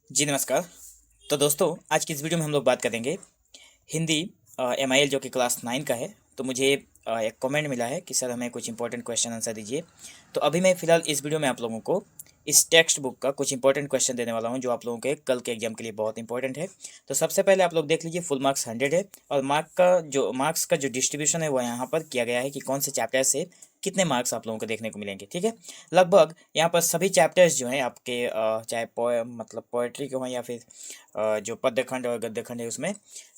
जी नमस्कार। तो दोस्तों आज की इस वीडियो में हम लोग बात करेंगे हिंदी MIL जो कि क्लास 9 का है। तो मुझे एक कमेंट मिला है कि सर हमें कुछ इंपॉर्टेंट क्वेश्चन आंसर दीजिए। तो अभी मैं फ़िलहाल इस वीडियो में आप लोगों को इस टेक्स्ट बुक का कुछ इंपॉर्टेंट क्वेश्चन देने वाला हूं जो आप लोगों के कल के एग्जाम के लिए बहुत इंपॉर्टेंट है। तो सबसे पहले आप लोग देख लीजिए, फुल मार्क्स 100 है और मार्क्स का जो डिस्ट्रीब्यूशन है वो यहाँ पर किया गया है कि कौन से चैप्टर से कितने मार्क्स आप लोगों को देखने को मिलेंगे। ठीक है, लगभग यहाँ पर सभी चैप्टर्स जो हैं आपके चाहे मतलब पोएट्री के हों या फिर जो पद्यखंड और गद्यखंड है उसमें।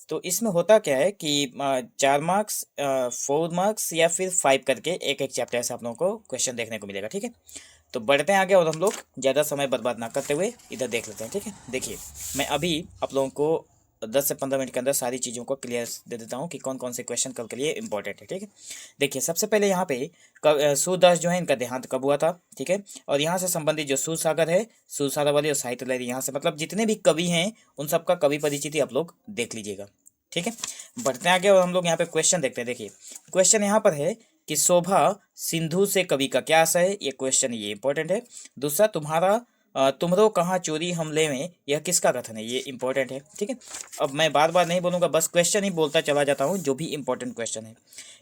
तो इसमें होता क्या है कि 4 मार्क्स, 4 मार्क्स या फिर 5 करके एक एक चैप्टर से आप लोगों को क्वेश्चन देखने को मिलेगा। ठीक है, तो बढ़ते हैं आगे और हम लोग ज़्यादा समय बर्बाद ना करते हुए इधर देख लेते हैं। ठीक है, देखिए मैं अभी आप लोगों को 10 से 15 मिनट के अंदर सारी चीज़ों को क्लियर दे देता हूँ कि कौन कौन से क्वेश्चन कल के लिए इंपॉर्टेंट है। ठीक है, देखिए सबसे पहले यहाँ पे सूरदास जो है इनका देहांत कब हुआ था। ठीक है, और यहाँ से संबंधित जो सूरसागर है, सूरसागर वाली और साहित्य लहरी, यहाँ से मतलब जितने भी कवि हैं उन सबका कवि परिचिति आप लोग देख लीजिएगा। ठीक है, बढ़ते हैं आगे और हम लोग यहाँ पे क्वेश्चन देखते हैं। देखिए क्वेश्चन यहाँ पर है कि शोभा सिंधु से कवि का क्या आशय है। ये क्वेश्चन ये इंपॉर्टेंट है। दूसरा, तुमरो कहाँ चोरी हमले में, यह किसका कथन है। ये इंपॉर्टेंट है। ठीक है, अब मैं बार बार नहीं बोलूँगा, बस क्वेश्चन ही बोलता चला जाता हूँ जो भी इंपॉर्टेंट क्वेश्चन है।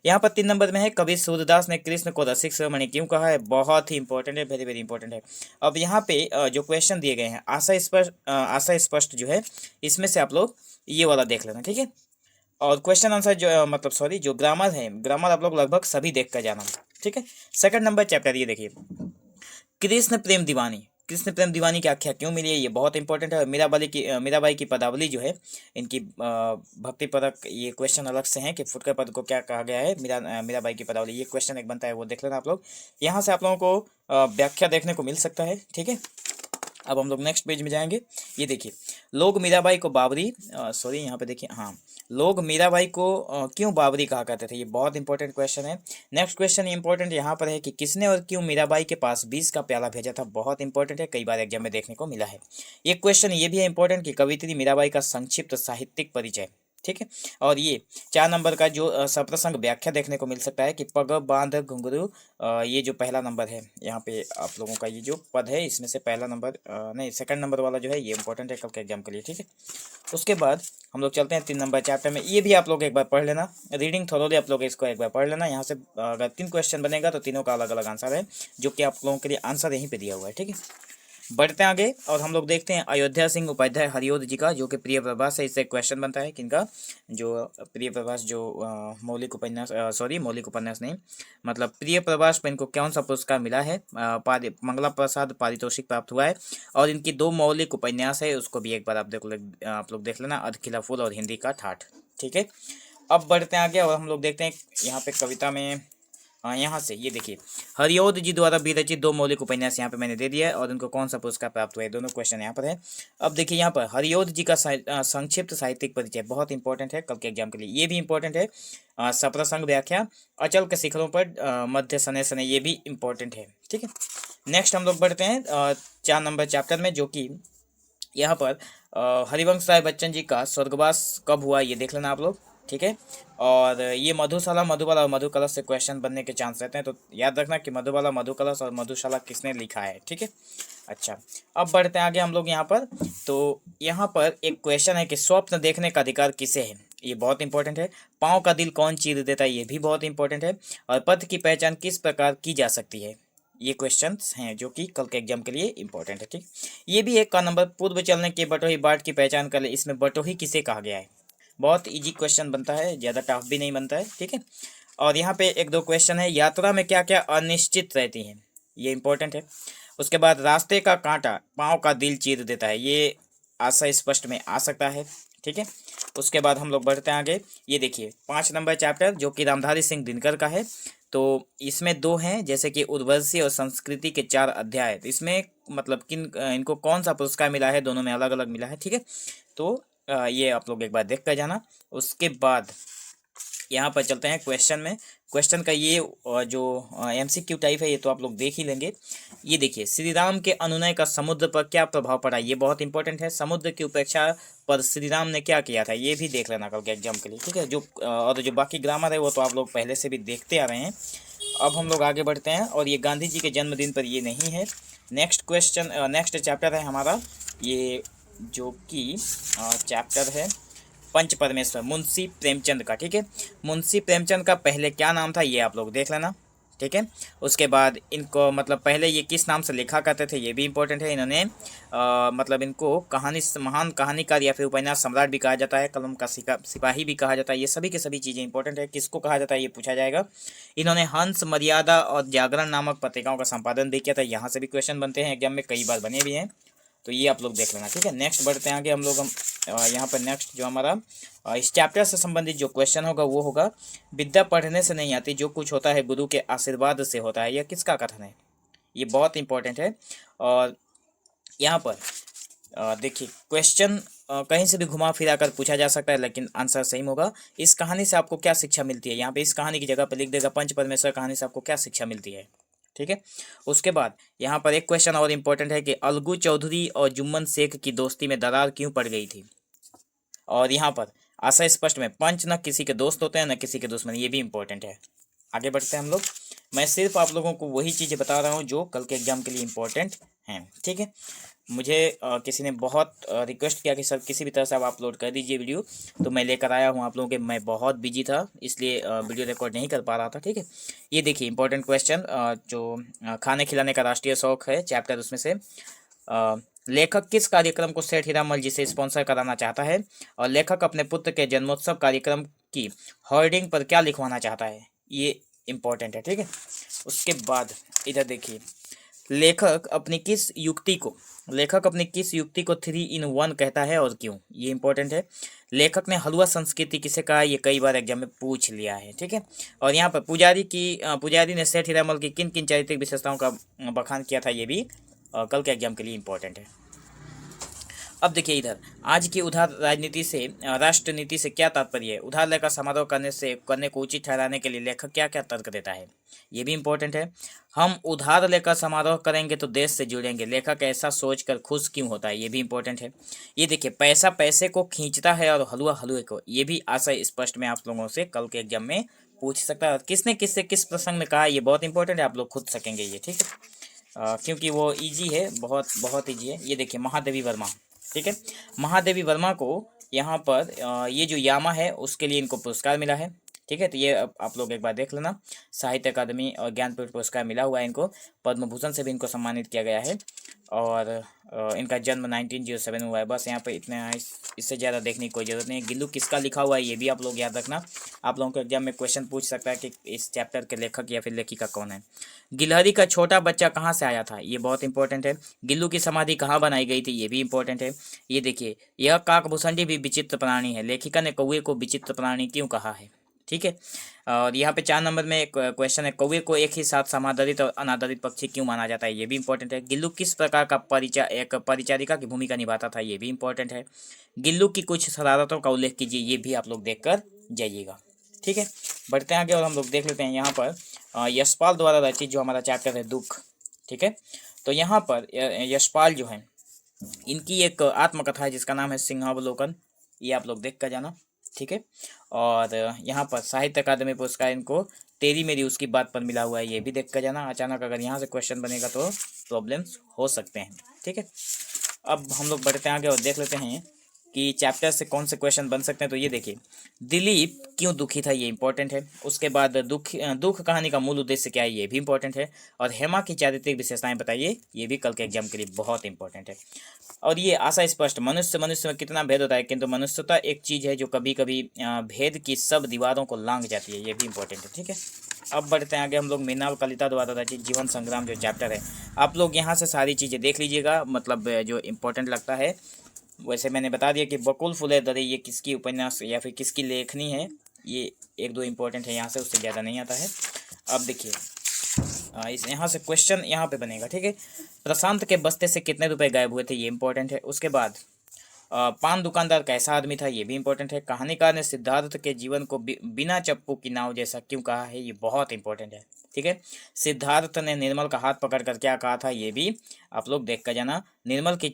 यहाँ पर 3 नंबर में है, कवि सूरदास ने कृष्ण को रसिक शिरोमणि क्यों कहा है। बहुत ही इंपॉर्टेंट है, वेरी वेरी इंपॉर्टेंट है। अब यहाँ पे जो क्वेश्चन दिए गए हैं आशय स्पष्ट जो है, इसमें से आप लोग ये वाला देख लेना। ठीक है, और क्वेश्चन आंसर जो मतलब सॉरी जो ग्रामर है, ग्रामर आप लोग लगभग सभी देख कर जाना। ठीक है, सेकंड नंबर चैप्टर ये देखिए, कृष्ण प्रेम दीवानी। कृष्ण प्रेम दीवानी की आख्या क्यों मिली है, ये बहुत इंपॉर्टेंट है। मीराबाई की पदावली जो है इनकी भक्ति पदक, ये क्वेश्चन अलग से हैं कि फुटकर पद को क्या कहा गया है। मीराबाई की पदावली, ये क्वेश्चन एक बनता है, वो देख लेना आप लोग। यहाँ से आप लोगों को व्याख्या देखने को मिल सकता है। ठीक है, अब हम लोग नेक्स्ट पेज में जाएंगे। ये देखिए, लोग मीराबाई को बाबरी, सॉरी यहाँ पे देखिए, हाँ, लोग मीराबाई को क्यों बाबरी कहा करते थे। ये बहुत इंपॉर्टेंट क्वेश्चन है। नेक्स्ट क्वेश्चन इंपॉर्टेंट यहाँ पर है कि किसने और क्यों मीराबाई के पास 20 का प्याला भेजा था। बहुत इंपॉर्टेंट है, कई बार एग्जाम में देखने को मिला है। एक क्वेश्चन ये भी है इंपॉर्टेंट कि कवियत्री मीराबाई का संक्षिप्त साहित्यिक परिचय। ठीक है, और ये 4 नंबर का जो सप्रसंग व्याख्या देखने को मिल सकता है कि पग बांध घुंघरू, ये जो पहला नंबर है यहाँ पे आप लोगों का, ये जो पद है इसमें से पहला नंबर नहीं, सेकंड नंबर वाला जो है ये इंपॉर्टेंट है कल के एग्जाम के लिए। ठीक है, उसके बाद हम लोग चलते हैं 3 नंबर चैप्टर में। ये भी आप लोग एक बार पढ़ लेना, रीडिंग थोरोली आप लोग इसको एक बार पढ़ लेना। यहाँ से अगर 3 क्वेश्चन बनेगा तो तीनों का अलग अलग आंसर है, जो कि आप लोगों के लिए आंसर यहीं पे दिया हुआ है। ठीक है, बढ़ते हैं आगे और हम लोग देखते हैं अयोध्या सिंह उपाध्याय हरिओद जी का, जो कि प्रिय प्रभास है। इससे क्वेश्चन बनता है किनका, जो प्रिय प्रभास जो मौलिक उपन्यास नहीं, मतलब प्रिय प्रभास पर इनको कौन सा पुरस्कार मिला है। मंगला प्रसाद पारितोषिक प्राप्त हुआ है। और इनकी 2 मौलिक उपन्यास है, उसको भी एक बार आप लोग देख लेना, अधखिला फूल और हिंदी का ठाठ। ठीक है, अब बढ़ते हैं आगे और हम लोग देखते हैं यहाँ पे कविता में, यहाँ से ये देखिए, हरिओद जी द्वारा विरचित 2 मौलिक उपन्यास यहाँ पे मैंने दे दिया है और उनको कौन सा पुरस्कार प्राप्त हुआ है, दोनों क्वेश्चन यहाँ पर है। अब देखिए यहाँ पर हरिओद जी का संक्षिप्त साहित्यिक परिचय बहुत इंपॉर्टेंट है कल के एग्जाम के लिए। ये भी इंपॉर्टेंट है। सप्रसंग व्याख्या, अचल के शिखरों पर मध्य सने सने, ये भी इंपॉर्टेंट है। ठीक है, नेक्स्ट हम लोग बढ़ते हैं 4 नंबर चैप्टर में, जो कि यहाँ पर हरिवंश राय बच्चन जी का स्वर्गवास कब हुआ, ये देख लेना आप लोग। ठीक है, और ये मधुशाला मधुबाला और मधुकलश से क्वेश्चन बनने के चांस रहते हैं, तो याद रखना कि मधुबाला मधुकलश और मधुशाला किसने लिखा है। ठीक है, अच्छा, अब बढ़ते हैं आगे हम लोग यहाँ पर। तो यहाँ पर एक क्वेश्चन है कि स्वप्न देखने का अधिकार किसे है, ये बहुत इंपॉर्टेंट है। पाँव का दिल कौन चीर देता है, ये भी बहुत इंपॉर्टेंट है। और पथ की पहचान किस प्रकार की जा सकती है, ये क्वेश्चंस हैं जो कि कल के एग्जाम के लिए इंपॉर्टेंट है। ठीक, ये भी एक का नंबर, पूर्व चलने के बटोही बाट की पहचान कर ले, इसमें बटोही किसे कहा गया है। बहुत इजी क्वेश्चन बनता है, ज़्यादा टफ भी नहीं बनता है। ठीक है, और यहाँ पे 1-2 क्वेश्चन है, यात्रा में क्या क्या अनिश्चित रहती हैं, ये इंपॉर्टेंट है। उसके बाद रास्ते का कांटा पाँव का दिल चीर देता है, ये आशा स्पष्ट में आ सकता है। ठीक है, उसके बाद हम लोग बढ़ते हैं आगे। ये देखिए 5 नंबर चैप्टर जो कि रामधारी सिंह दिनकर का है। तो इसमें 2 हैं, जैसे कि उर्वशी और संस्कृति के 4 अध्याय। तो इसमें मतलब इनको कौन सा पुरस्कार मिला है, दोनों में अलग अलग मिला है। ठीक है, तो ये आप लोग एक बार देख कर जाना। उसके बाद यहाँ पर चलते हैं क्वेश्चन में। क्वेश्चन का ये जो MCQ टाइप है, ये तो आप लोग देख ही लेंगे। ये देखिए, श्री राम के अनुनय का समुद्र पर क्या प्रभाव पड़ा, ये बहुत इंपॉर्टेंट है। समुद्र की उपेक्षा पर श्री राम ने क्या किया था, ये भी देख लेना कल के एग्जाम के लिए। ठीक है, और जो बाकी ग्रामर है वो तो आप लोग पहले से भी देखते आ रहे हैं। अब हम लोग आगे बढ़ते हैं और ये गांधी जी के जन्मदिन पर ये नहीं है। नेक्स्ट चैप्टर है हमारा ये जो कि चैप्टर है पंच परमेश्वर, मुंशी प्रेमचंद का। ठीक है, मुंशी प्रेमचंद का पहले क्या नाम था ये आप लोग देख लेना। ठीक है, उसके बाद इनको मतलब पहले ये किस नाम से लिखा करते थे ये भी इंपॉर्टेंट है। इन्होंने मतलब इनको कहानी महान कहानीकार या फिर उपन्यास सम्राट भी कहा जाता है, कलम का सिपाही भी कहा जाता है। ये सभी के सभी चीज़ें इंपॉर्टेंट है। किसको कहा जाता है ये पूछा जाएगा। इन्होंने हंस, मर्यादा और जागरण नामक पत्रिकाओं का संपादन भी किया था। यहाँ से भी क्वेश्चन बनते हैं, एग्जाम में कई बार बने भी हैं, तो ये आप लोग देख लेना। ठीक है, नेक्स्ट बढ़ते हैं आगे हम लोग। यहाँ पर नेक्स्ट जो हमारा इस चैप्टर से संबंधित जो क्वेश्चन होगा वो होगा, विद्या पढ़ने से नहीं आती, जो कुछ होता है गुरु के आशीर्वाद से होता है। यह किसका कथन है? ये बहुत इंपॉर्टेंट है। और यहाँ पर देखिए क्वेश्चन कहीं से भी घुमा फिरा कर पूछा जा सकता है, लेकिन आंसर सही होगा। इस कहानी से आपको क्या शिक्षा मिलती है? यहाँ पे इस कहानी की जगह पर लिख देगा पंच परमेश्वर कहानी से आपको क्या शिक्षा मिलती है। ठीक है, उसके बाद यहाँ पर एक क्वेश्चन और इम्पोर्टेंट है कि अलगू चौधरी और जुम्मन शेख की दोस्ती में दरार क्यों पड़ गई थी। और यहाँ पर आशय स्पष्ट में पंच न किसी के दोस्त होते हैं न किसी के दुश्मन, ये भी इंपॉर्टेंट है। आगे बढ़ते हैं हम लोग। मैं सिर्फ आप लोगों को वही चीज़ें बता रहा हूँ जो कल के एग्जाम के लिए इम्पोर्टेंट हैं। ठीक है, मुझे किसी ने बहुत रिक्वेस्ट किया कि सर किसी भी तरह से आप अपलोड कर दीजिए वीडियो, तो मैं लेकर आया हूँ आप लोगों के। मैं बहुत बिजी था इसलिए वीडियो रिकॉर्ड नहीं कर पा रहा था। ठीक है, ये देखिए इंपॉर्टेंट क्वेश्चन जो खाने खिलाने का राष्ट्रीय शौक है चैप्टर, उसमें से लेखक किस कार्यक्रम को सेठ हीरामल जी से स्पॉन्सर कराना चाहता है, और लेखक अपने पुत्र के जन्मोत्सव कार्यक्रम की होर्डिंग पर क्या लिखवाना चाहता है, ये इंपॉर्टेंट है। ठीक है, उसके बाद इधर देखिए, लेखक अपनी किस युक्ति को 3 in 1 कहता है और क्यों, ये इंपॉर्टेंट है। लेखक ने हलवा संस्कृति किसे कहा, ये कई बार एग्जाम में पूछ लिया है। ठीक है, और यहाँ पर पुजारी ने सेठ हीरामल की किन किन चारित्रिक विशेषताओं का बखान किया था, ये भी कल के एग्जाम के लिए इंपॉर्टेंट है। अब देखिए इधर, आज की उधार राजनीति से राष्ट्र नीति से क्या तात्पर्य है। उधार लेकर समारोह करने को उचित ठहराने के लिए लेखक क्या क्या तर्क देता है, ये भी इंपॉर्टेंट है। हम उधार लेकर समारोह करेंगे तो देश से जुड़ेंगे, लेखक ऐसा सोचकर खुश क्यों होता है, ये भी इंपॉर्टेंट है। ये देखिए, पैसा पैसे को खींचता है और हलवा हलवे को, ये भी आशय स्पष्ट में आप लोगों से कल के एग्जाम में पूछ सकता है। किसने किससे किस प्रसंग में कहा, ये बहुत इंपॉर्टेंट है, आप लोग खुद सकेंगे ये। ठीक है, क्योंकि वो इजी है, बहुत बहुत इजी है। ये देखिए महादेवी वर्मा। ठीक है, महादेवी वर्मा को यहाँ पर ये जो यामा है उसके लिए इनको पुरस्कार मिला है। ठीक है, तो ये आप लोग एक बार देख लेना। साहित्य अकादमी और ज्ञानपीठ पुरस्कार मिला हुआ है इनको, पद्म भूषण से भी इनको सम्मानित किया गया है। और इनका जन्म 1907 हुआ है। बस यहाँ पे इतना, इससे ज़्यादा देखने की कोई ज़रूरत नहीं है। गिल्लू किसका लिखा हुआ है ये भी आप लोग याद रखना। आप लोगों को एग्जाम में क्वेश्चन पूछ सकता है कि इस चैप्टर के लेखक या फिर लेखिका कौन है। गिलहरी का छोटा बच्चा कहाँ से आया था, ये बहुत इंपॉर्टेंट है। गिल्लू की समाधि कहाँ बनाई गई थी, ये भी इंपॉर्टेंट है। ये देखिए, यह काकभूषणी भी विचित्र प्राणी है, लेखिका ने कौवे को विचित्र प्राणी क्यों कहा है। ठीक है, और यहाँ पे 4 नंबर में एक क्वेश्चन है, कौवे को एक ही साथ समादरित और अनादरित पक्षी क्यों माना जाता है, ये भी इंपॉर्टेंट है। गिल्लू किस प्रकार का एक परिचारिका की भूमिका निभाता था, ये भी इंपॉर्टेंट है। गिल्लू की कुछ शरारतों का उल्लेख कीजिए, ये भी आप लोग देख कर जाइएगा। ठीक है, बढ़ते हैं आगे और हम लोग देख लेते हैं यहाँ पर यशपाल द्वारा रचित जो हमारा चैप्टर है दुख। ठीक है, तो यहाँ पर यशपाल जो है, इनकी एक आत्मकथा है जिसका नाम है सिंहावलोकन, ये आप लोग देख कर जाना। ठीक है, और यहाँ पर साहित्य अकादमी पुरस्कार इनको तेरी मेरी उसकी बात पर मिला हुआ है, ये भी देख कर जाना। अचानक अगर यहाँ से क्वेश्चन बनेगा तो प्रॉब्लम्स हो सकते हैं। ठीक है, अब हम लोग बढ़ते हैं आगे और देख लेते हैं कि चैप्टर से कौन से क्वेश्चन बन सकते हैं। तो ये देखिए, दिलीप क्यों दुखी था, ये इंपॉर्टेंट है। उसके बाद दुख कहानी का मूल उद्देश्य क्या है, ये भी इंपॉर्टेंट है। और हेमा की चारित्रिक विशेषताएं बताइए, ये भी कल के एग्जाम के लिए बहुत इंपॉर्टेंट है। और ये आशा स्पष्ट, मनुष्य में कितना भेद होता है, किंतु मनुष्यता एक चीज़ है जो कभी कभी भेद की सब दीवारों को लांघ जाती है, ये भी इंपॉर्टेंट है। ठीक है, अब बढ़ते हैं आगे हम लोग। मृणाल कलिता द्वारा रचित जीवन संग्राम जो चैप्टर है, आप लोग यहाँ से सारी चीज़ें देख लीजिएगा, मतलब जो इंपॉर्टेंट लगता है। वैसे मैंने बता दिया कि बकुल फुले दरे ये किसकी उपन्यास या फिर किसकी लेखनी है, ये 1-2 इंपॉर्टेंट है यहाँ से, उससे ज़्यादा नहीं आता है। अब देखिए इस यहाँ से क्वेश्चन यहाँ पे बनेगा। ठीक है, प्रशांत के बस्ते से कितने रुपए गायब हुए थे, ये इंपॉर्टेंट है। उसके बाद पान दुकानदार कैसा आदमी था, ये भी इंपॉर्टेंट है। कहानीकार ने सिद्धार्थ के जीवन को बिना चप्पू की नाव जैसा क्यों कहा है, ये बहुत इंपॉर्टेंट है। ठीक है, सिद्धार्थ ने निर्मल का हाथ पकड़कर क्या कहा था, ये भी आप लोग देख कर जाना। निर्मल के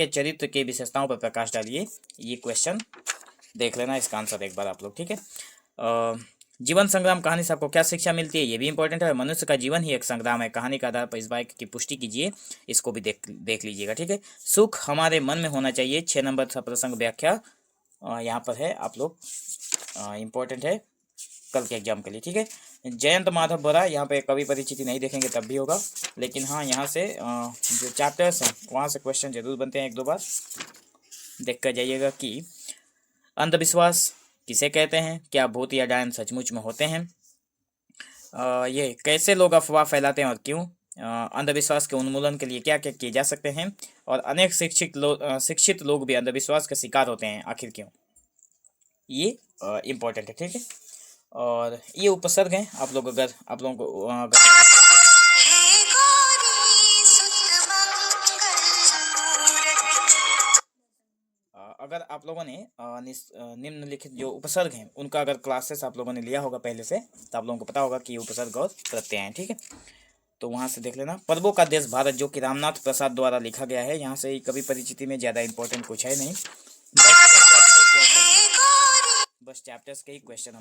चरित्र की विशेषताओं पर प्रकाश डालिए, ये क्वेश्चन देख लेना, इसका आंसर एक बार आप लोग। ठीक है, जीवन संग्राम कहानी से आपको क्या शिक्षा मिलती है, ये भी इंपॉर्टेंट है। मनुष्य का जीवन ही एक संग्राम है, कहानी के आधार पर इस बात की पुष्टि कीजिए, इसको भी देख लीजिएगा, ठीक है। सुख हमारे मन में होना चाहिए, 6 नंबर का प्रसंग व्याख्या यहाँ पर है, आप लोग इम्पोर्टेंट है कल के एग्जाम के लिए, ठीक है। जयंत माधव बोरा, यहाँ पे कवि परिचिति नहीं देखेंगे तब भी होगा, लेकिन हाँ यहाँ से जो चैप्टर्स हैं वहाँ से क्वेश्चन जरूर बनते हैं, 1-2 बार देख कर जाइएगा कि अंधविश्वास किसे कहते हैं, क्या भूत या डायन सचमुच में होते हैं, ये कैसे लोग अफवाह फैलाते हैं और क्यों, अंधविश्वास के उन्मूलन के लिए क्या क्या किए जा सकते हैं, और अनेक शिक्षित लोग भी अंधविश्वास के शिकार होते हैं, आखिर क्यों, ये इम्पोर्टेंट है, ठीक है। और ये उपसर्ग हैं, आप लोगों को अगर आप लोगों ने निम्नलिखित जो उपसर्ग हैं उनका अगर क्लासेस आप लोगों ने लिया होगा पहले से, तो आप लोगों को पता होगा कि ये उपसर्ग और प्रत्यय हैं, ठीक है। तो वहाँ से देख लेना। पर्वों का देश भारत, जो कि रामनाथ प्रसाद द्वारा लिखा गया है, यहाँ से कवि परिचिति में ज़्यादा इंपॉर्टेंट कुछ है नहीं, बस चैप्टर्स के ही क्वेश्चन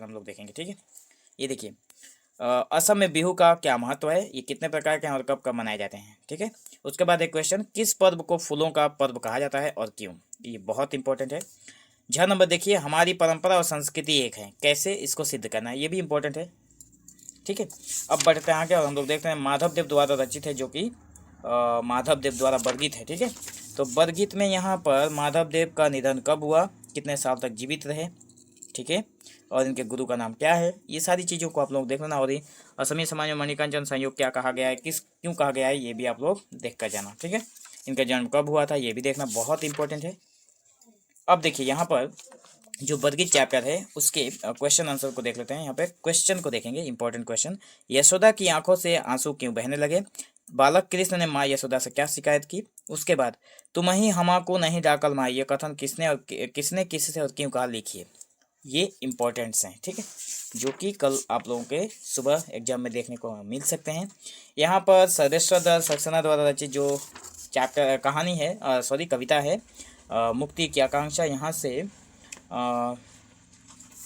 हम लोग देखेंगे, ठीक है। ये देखिए, असम में बिहू का क्या महत्व है, ये कितने प्रकार के हैं और कब कब मनाए जाते हैं, ठीक है। उसके बाद एक क्वेश्चन, किस पर्व को फूलों का पर्व कहा जाता है और क्यों, ये बहुत इंपॉर्टेंट है। 6 नंबर देखिए, हमारी परंपरा और संस्कृति एक है, कैसे इसको सिद्ध करना है, ये भी इंपॉर्टेंट है, ठीक है। अब बढ़ते हैं आगे और हम लोग देखते हैं माधव देव द्वारा रचित है, जो कि माधव देव द्वारा वर्गीत है, ठीक है। तो वर्गीत में यहाँ पर माधव देव का निधन कब हुआ, कितने साल तक जीवित रहे, ठीक है, और इनके गुरु का नाम क्या है, ये सारी चीज़ों को आप लोग देख लेना। और ये असमी समाज में मणिकांचन संयोग क्या कहा गया है, क्यों कहा गया है, ये भी आप लोग देख कर जाना, ठीक है। इनका जन्म कब हुआ था, ये भी देखना, बहुत इंपॉर्टेंट है। अब देखिए यहाँ पर जो वर्गीत चैप्टर है उसके क्वेश्चन आंसर को देख लेते हैं। यहाँ पे क्वेश्चन को देखेंगे, इंपॉर्टेंट क्वेश्चन। यशोदा की आंखों से आंसू क्यों बहने लगे, बालक कृष्ण ने माँ यशोदा से क्या शिकायत की। उसके बाद तुम ही हमा को नहीं डाकल माँ, ये कथन किसने किससे और क्यों कहा, लिखिए। ये इंपॉर्टेंट्स हैं, ठीक है, जो कि कल आप लोगों के सुबह एग्जाम में देखने को मिल सकते हैं। यहाँ पर सर्वेश्वर दत्त सक्सेना द्वारा रचित जो चैप्टर कहानी है, कविता है, मुक्ति की आकांक्षा, यहाँ से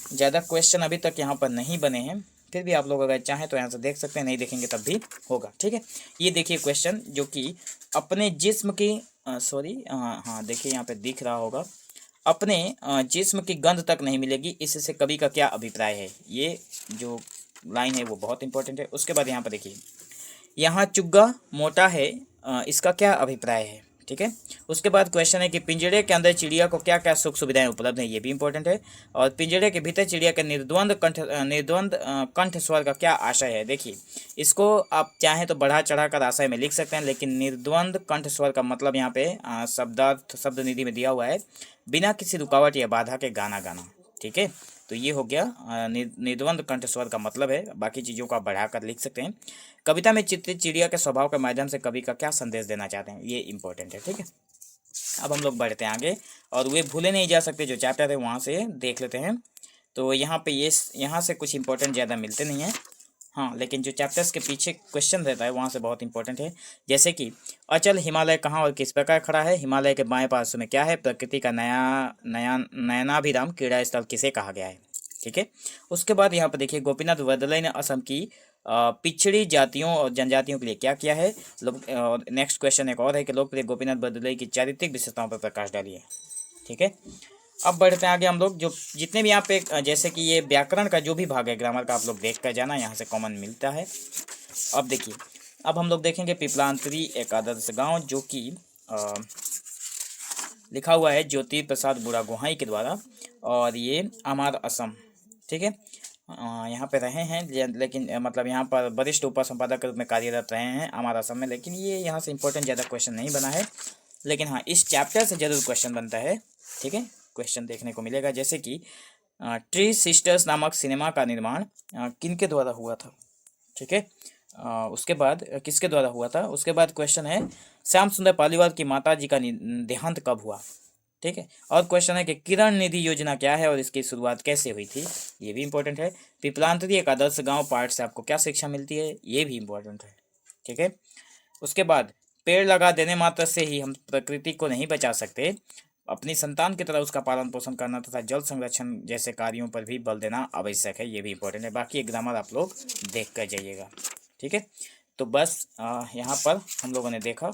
ज़्यादा क्वेश्चन अभी तक यहाँ पर नहीं बने हैं, फिर भी आप लोग अगर चाहें तो यहाँ से देख सकते हैं, नहीं देखेंगे तब भी होगा, ठीक है। ये देखिए क्वेश्चन, जो कि अपने जिस्म की हाँ देखिए यहाँ पे दिख रहा होगा, अपने जिस्म की गंध तक नहीं मिलेगी, इससे कवि का क्या अभिप्राय है, ये जो लाइन है वो बहुत इंपॉर्टेंट है। उसके बाद यहाँ पर देखिए, यहाँ चुग्गा मोटा है, इसका क्या अभिप्राय है, ठीक है। उसके बाद क्वेश्चन है कि पिंजरे के अंदर चिड़िया को क्या क्या सुख सुविधाएं उपलब्ध हैं, ये भी इंपॉर्टेंट है। और पिंजरे के भीतर चिड़िया के निर्द्वंद कंठ स्वर का क्या आशय है। देखिए, इसको आप चाहें तो बढ़ा चढ़ा कर आशय में लिख सकते हैं, लेकिन निर्द्वंद कंठ स्वर का मतलब यहाँ पे शब्द निधि में दिया हुआ है, बिना किसी रुकावट या बाधा के गाना गाना, ठीक है। तो ये हो गया निर्द्वंद कंठ स्वर का मतलब है, बाकी चीज़ों को आप बढ़ाकर लिख सकते हैं। कविता में चित्रित चिड़िया के स्वभाव के माध्यम से कवि का क्या संदेश देना चाहते हैं, ये इंपॉर्टेंट है, ठीक है। अब हम लोग बढ़ते हैं आगे, और वे भूले नहीं जा सकते जो चैप्टर है वहाँ से देख लेते हैं। तो यहाँ पे यहाँ से कुछ इंपॉर्टेंट ज़्यादा मिलते नहीं हैं, हाँ, लेकिन जो चैप्टर्स के पीछे क्वेश्चन रहता है वहाँ से बहुत इंपॉर्टेंट है। जैसे कि अचल हिमालय कहाँ और किस प्रकार खड़ा है, हिमालय के बाएं पार्श्व में क्या है, प्रकृति का नयनाभिराम क्रीड़ा स्थल किसे कहा गया है, ठीक है। उसके बाद यहाँ पर देखिए, गोपीनाथ बरदलै ने असम की पिछड़ी जातियों और जनजातियों के लिए क्या किया है। नेक्स्ट क्वेश्चन एक और है कि लोकप्रिय गोपीनाथ बरदलै की चारित्रिक विशेषताओं पर प्रकाश डालिए, ठीक है। अब बढ़ते हैं आगे हम लोग, जो जितने भी यहाँ पे जैसे कि ये व्याकरण का जो भी भाग है ग्रामर का, आप लोग देख कर जाना, यहाँ से कॉमन मिलता है। अब देखिए, अब हम लोग देखेंगे पिपलांतरी एक आदर्श गांव, जो कि लिखा हुआ है ज्योति प्रसाद बुरा गोहाई के द्वारा, और ये अमार असम, ठीक है, यहाँ पे रहे हैं, लेकिन मतलब यहाँ पर वरिष्ठ उप संपादक के रूप में कार्यरत रहे हैं अमार असम में, लेकिन ये यहाँ से इंपॉर्टेंट ज़्यादा क्वेश्चन नहीं बना है, लेकिन हाँ इस चैप्टर से जरूर क्वेश्चन बनता है, ठीक है, क्वेश्चन देखने को मिलेगा। जैसे कि ट्री सिस्टर्स नामक सिनेमा का निर्माण किनके द्वारा हुआ था, ठीक है, उसके बाद किसके द्वारा हुआ था। उसके बाद क्वेश्चन है श्याम सुंदर पालीवाल की माता जी का देहांत कब हुआ, ठीक है। और क्वेश्चन है कि किरण निधि योजना क्या है और इसकी शुरुआत कैसे हुई थी, ये भी इंपॉर्टेंट है। पिपलांतरी एक आदर्श गांव पाठ से आपको क्या शिक्षा मिलती है, ये भी इंपॉर्टेंट है, ठीक है। उसके बाद पेड़ लगा देने मात्र से ही हम प्रकृति को नहीं बचा सकते, अपनी संतान की तरह उसका पालन पोषण करना तथा जल संरक्षण जैसे कार्यों पर भी बल देना आवश्यक है, ये भी इंपॉर्टेंट है। बाकी ग्रामर आप लोग देख कर जाइएगा, ठीक है। तो बस यहाँ पर हम लोगों ने देखा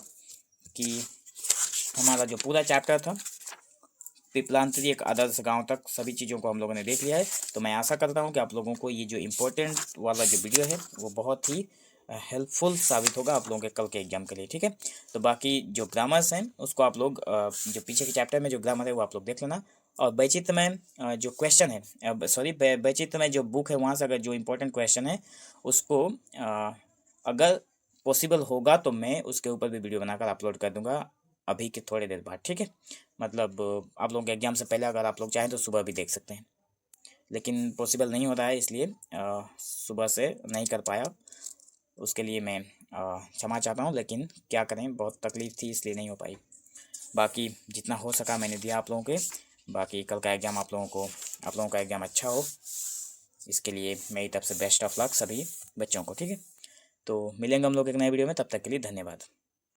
कि हमारा जो पूरा चैप्टर था पिपलांतरी एक आदर्श गांव तक, सभी चीज़ों को हम लोगों ने देख लिया है। तो मैं आशा करता हूँ कि आप लोगों को ये जो इम्पोर्टेंट वाला जो वीडियो है वो बहुत ही हेल्पफुल साबित होगा आप लोगों के कल के एग्जाम के लिए, ठीक है। तो बाकी जो ग्रामर्स हैं उसको आप लोग जो पीछे के चैप्टर में जो ग्रामर है वो आप लोग देख लेना। और वैचित्र में जो क्वेश्चन है, सॉरी वैचित्र में जो बुक है वहाँ से अगर जो इम्पोर्टेंट क्वेश्चन है उसको अगर पॉसिबल होगा तो मैं उसके ऊपर भी वीडियो बनाकर अपलोड कर दूंगा अभी के थोड़ी देर बाद, ठीक है। मतलब आप लोगों के एग्जाम से पहले अगर आप लोग चाहें तो सुबह भी देख सकते हैं, लेकिन पॉसिबल नहीं हो रहा है इसलिए सुबह से नहीं कर पाया, उसके लिए मैं क्षमा चाहता हूँ। लेकिन क्या करें, बहुत तकलीफ़ थी इसलिए नहीं हो पाई। बाकी जितना हो सका मैंने दिया आप लोगों के। बाकी कल का एग्ज़ाम आप लोगों का एग्ज़ाम अच्छा हो, इसके लिए मेरी तरफ से बेस्ट ऑफ लक सभी बच्चों को, ठीक है। तो मिलेंगे हम लोग एक नए वीडियो में, तब तक के लिए धन्यवाद।